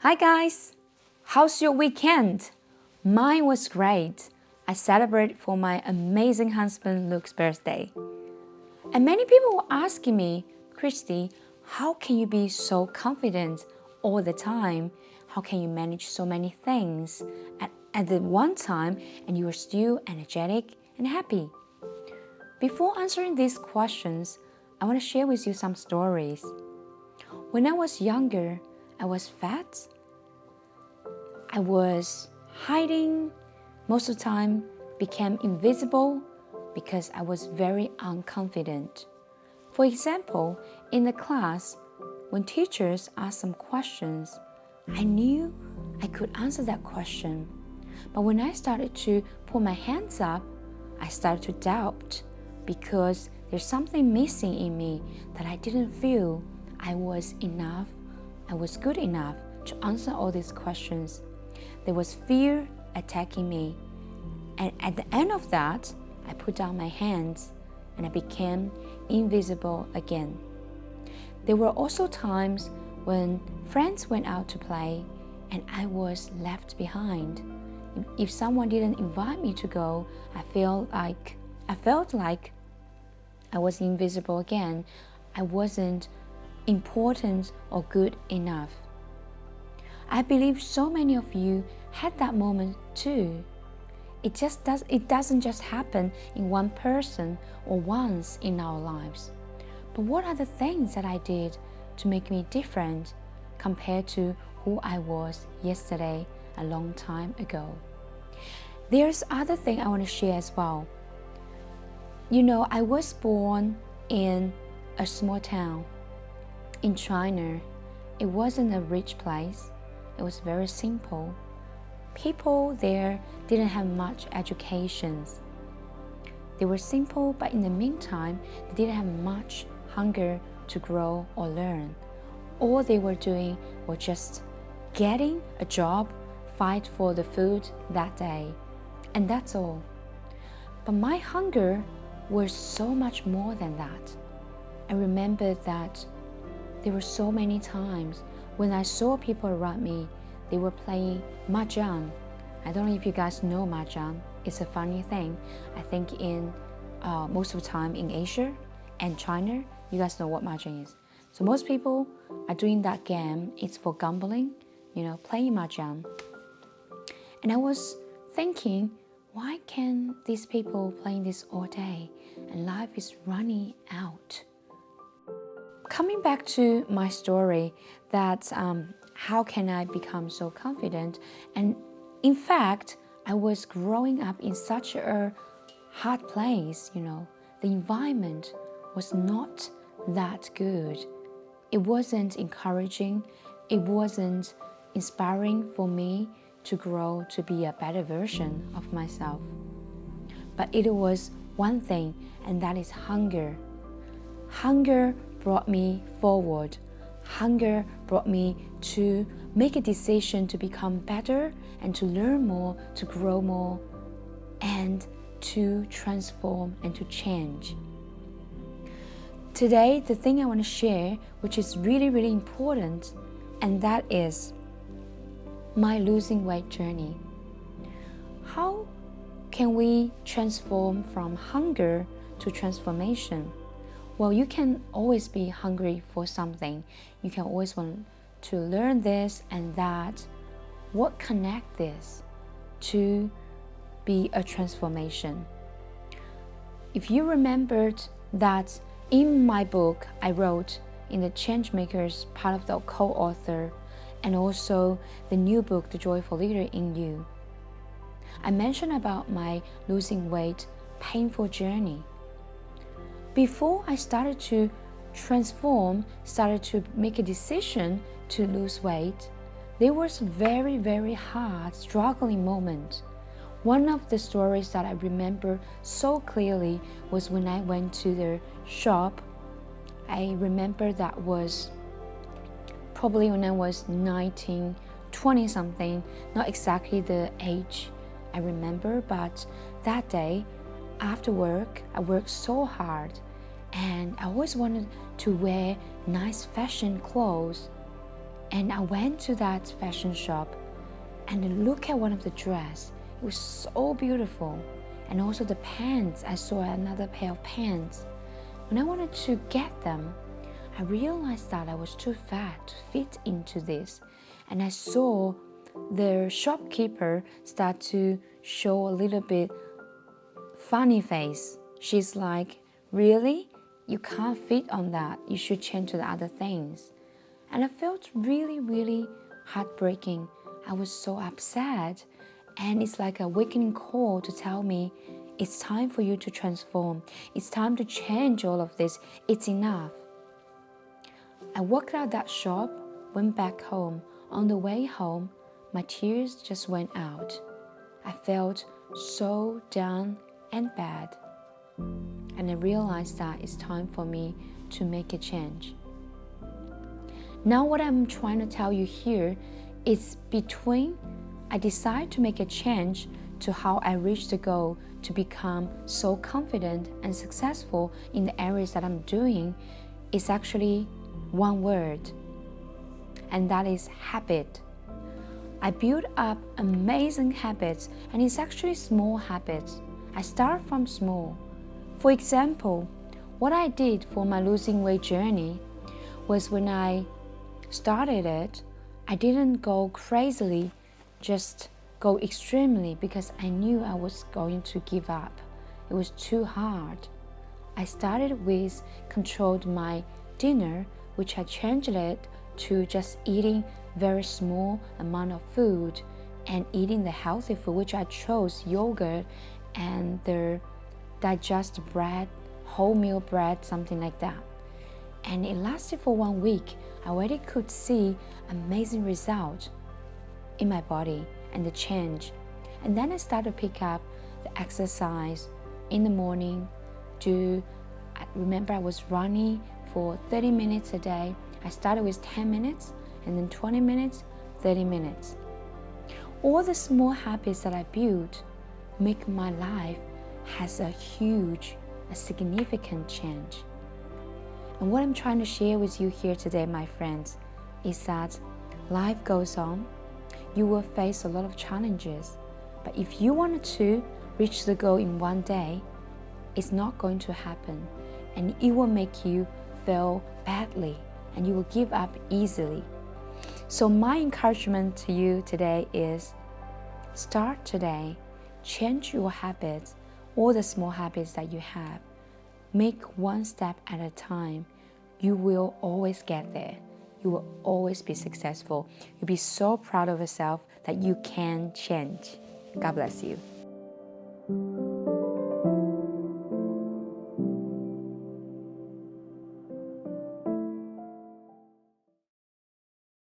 Hi guys! How's your weekend? Mine was great. I celebrated for my amazing husband Luke's birthday. And many people were asking me, Christy, how can you be so confident all the time? How can you manage so many things at the one time and you are still energetic and happy? Before answering these questions, I want to share with you some stories. When I was younger, I was fat. I was hiding. Most of the time, became invisible because I was very unconfident. For example, in the class, when teachers asked some questions, I knew I could answer that question. But when I started to put my hands up, I started to doubt because there's something missing in me that I didn't feel I was enough, I was good enough to answer all these questions. There was fear attacking me. And at the end of that, I put down my hands and I became invisible again. There were also times when friends went out to play and I was left behind. If someone didn't invite me to go, I felt like I was invisible again. I wasn't important or good enough. I believe so many of you had that moment too. It doesn't just happen in one person or once in our lives. But what are the things that I did to make me different compared to who I was yesterday, a long time ago? There's other thing I want to share as well. You know, I was born in a small town in China. It wasn't a rich place. It was very simple. People there didn't have much education. They were simple, but in the meantime, they didn't have much hunger to grow or learn. All they were doing was just getting a job, fight for the food that day, and that's all. But my hunger was so much more than that. I remember that there were so many times when I saw people around me, they were playing mahjong. I don't know if you guys know mahjong. It's a funny thing. I think in most of the time in Asia and China, you guys know what mahjong is. So most people are doing that game. It's for gambling, playing mahjong. And I was thinking, why can these people playing this all day and life is running out? Coming back to my story that how can I become so confident? And in fact, I was growing up in such a hard place, the environment was not that good. It wasn't encouraging. It wasn't inspiring for me to grow to be a better version of myself. But it was one thing, and that is hunger. Hunger brought me forward. Hunger brought me to make a decision to become better and to learn more, to grow more, and to transform and to change. Today, the thing I want to share, which is really, really important, and that is my losing weight journey. How can we transform from hunger to transformation? Well, you can always be hungry for something. You can always want to learn this and that. What connects this to be a transformation? If you remembered that in my book I wrote in the Changemakers, part of the co-author, and also the new book, The Joyful Leader in You, I mentioned about my losing weight painful journey. Before I started to transform, started to make a decision to lose weight, there was very, very hard, struggling moment. One of the stories that I remember so clearly was when I went to the shop. I remember that was probably when I was 19, 20 something, not exactly the age I remember, but that day after work, I worked so hard and I always wanted to wear nice fashion clothes. And I went to that fashion shop and look at one of the dress. It was so beautiful. And also the pants, I saw another pair of pants. When I wanted to get them, I realized that I was too fat to fit into this. And I saw the shopkeeper start to show a little bit funny face. She's like, really? You can't fit on that. You should change to the other things. And I felt really, really heartbreaking. I was so upset. And it's like a wakening call to tell me, it's time for you to transform. It's time to change all of this. It's enough. I walked out that shop, went back home. On the way home, my tears just went out. I felt so down and bad. And I realized that it's time for me to make a change. Now what I'm trying to tell you here is between I decide to make a change to how I reach the goal to become so confident and successful in the areas that I'm doing, is actually one word, and that is habit. I build up amazing habits, and it's actually small habits. I start from small. For example, what I did for my losing weight journey was when I started it, I didn't go crazily, just go extremely, because I knew I was going to give up. It was too hard. I started with controlled my dinner, which I changed it to just eating very small amount of food and eating the healthy food, which I chose yogurt and the digest bread, wholemeal bread, something like that. And it lasted for 1 week. I already could see amazing results in my body and the change. And then I started to pick up the exercise in the morning. I remember I was running for 30 minutes a day. I started with 10 minutes and then 20 minutes, 30 minutes. All the small habits that I built make my life has a significant change. And what I'm trying to share with you here today, my friends, is that life goes on. You will face a lot of challenges, but if you wanted to reach the goal in one day, it's not going to happen, and it will make you feel badly, and you will give up easily. So my encouragement to you today is start today, change your habits, all the small habits that you have. Make one step at a time. You will always get there. You will always be successful. You'll be so proud of yourself that you can change. God bless you.